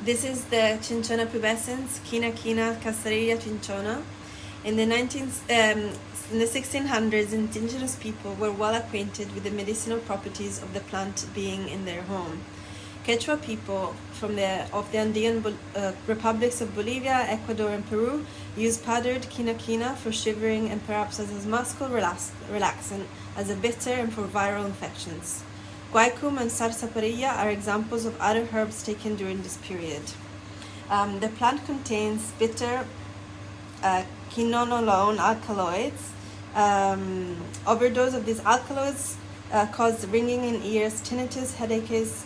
This is the Cinchona pubescens, Quina cascarilla cinchona. In the 1600s, indigenous people were well acquainted with the medicinal properties of the plant being in their home. Quechua people of the Andean republics of Bolivia, Ecuador, and Peru use powdered quina for shivering and perhaps as a muscle relaxant, as a bitter, and for viral infections. Guaycum and sarsaparilla are examples of other herbs taken during this period. The plant contains bitter quinolone alkaloids. Overdose of these alkaloids cause ringing in ears, tinnitus, headaches,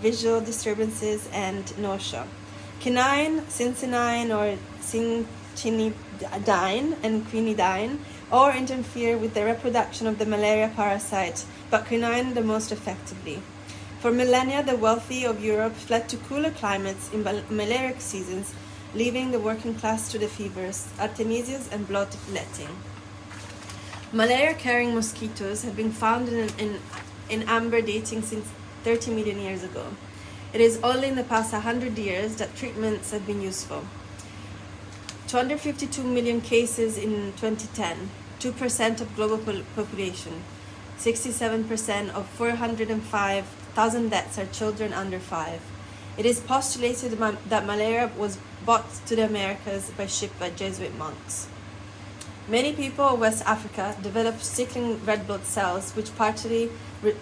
visual disturbances, and nausea. Quinine, cincinine, or cinchinidine and quinidine all interfere with the reproduction of the malaria parasite, but quinine the most effectively. For millennia, the wealthy of Europe fled to cooler climates in malarial seasons, leaving the working class to the fevers, artemisias, and bloodletting. Malaria-carrying mosquitoes have been found in amber dating since 30 million years ago. It is only in the past 100 years that treatments have been useful. 252 million cases in 2010, 2% of global population. 67% of 405,000 deaths are children under 5. It is postulated that malaria was brought to the Americas by ship by Jesuit monks. Many people of West Africa developed sickling red blood cells, which partly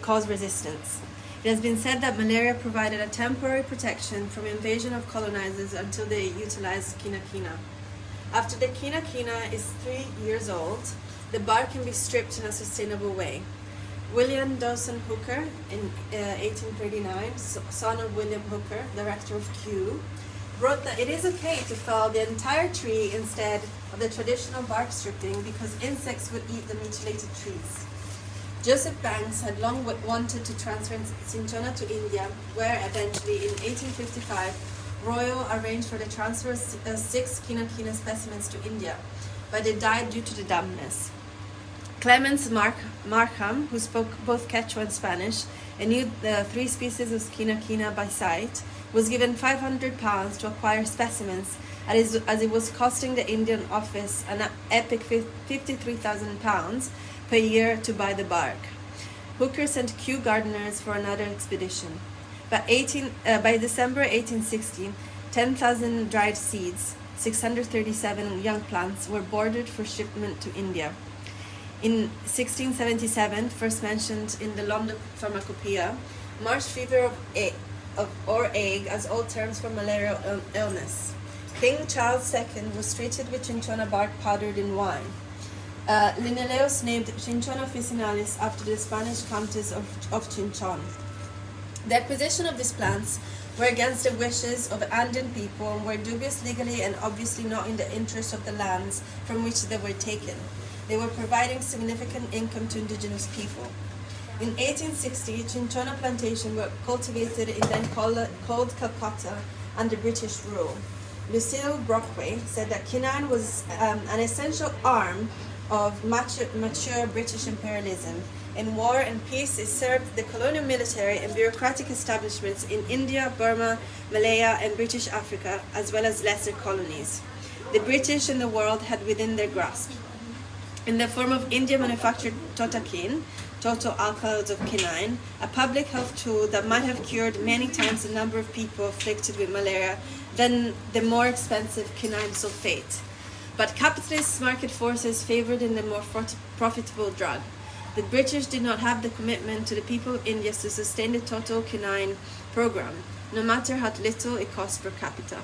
cause resistance. It has been said that malaria provided a temporary protection from invasion of colonizers until they utilized quina. After the quina is 3 years old, the bark can be stripped in a sustainable way. William Dawson Hooker, in 1839, son of William Hooker, director of Kew, wrote that it is okay to fell the entire tree instead of the traditional bark stripping because insects would eat the mutilated trees. Joseph Banks had long wanted to transfer cinchona to India, where eventually in 1855, Royal arranged for the transfer of 6 quina specimens to India, but they died due to the dampness. Clemens Markham, who spoke both Quechua and Spanish and knew the 3 species of quina by sight, was given £500 to acquire specimens, as it was costing the Indian office an epic £53,000 per year to buy the bark. Hooker sent Kew gardeners for another expedition. By December 1860, 10,000 dried seeds, 637 young plants, were boarded for shipment to India. In 1677, first mentioned in the London Pharmacopoeia, marsh fever or ague as old terms for malarial illness. King Charles II was treated with cinchona bark powdered in wine. Linnaeus named Cinchona officinalis after the Spanish Countess of Chinchon. The acquisition of these plants were against the wishes of Andean people and were dubious legally and obviously not in the interest of the lands from which they were taken. They were providing significant income to indigenous people. In 1860, cinchona plantations were cultivated in then called Calcutta under British rule. Lucille Brockway said that quinine was an essential arm of mature British imperialism. In war and peace, it served the colonial military and bureaucratic establishments in India, Burma, Malaya, and British Africa, as well as lesser colonies. The British and the world had within their grasp. In the form of India-manufactured totaquine, total alkaloids of quinine, a public health tool that might have cured many times the number of people afflicted with malaria than the more expensive quinine sulfate. But capitalist market forces favored in the more profitable drug. The British did not have the commitment to the people of India to sustain the total quinine program, no matter how little it cost per capita.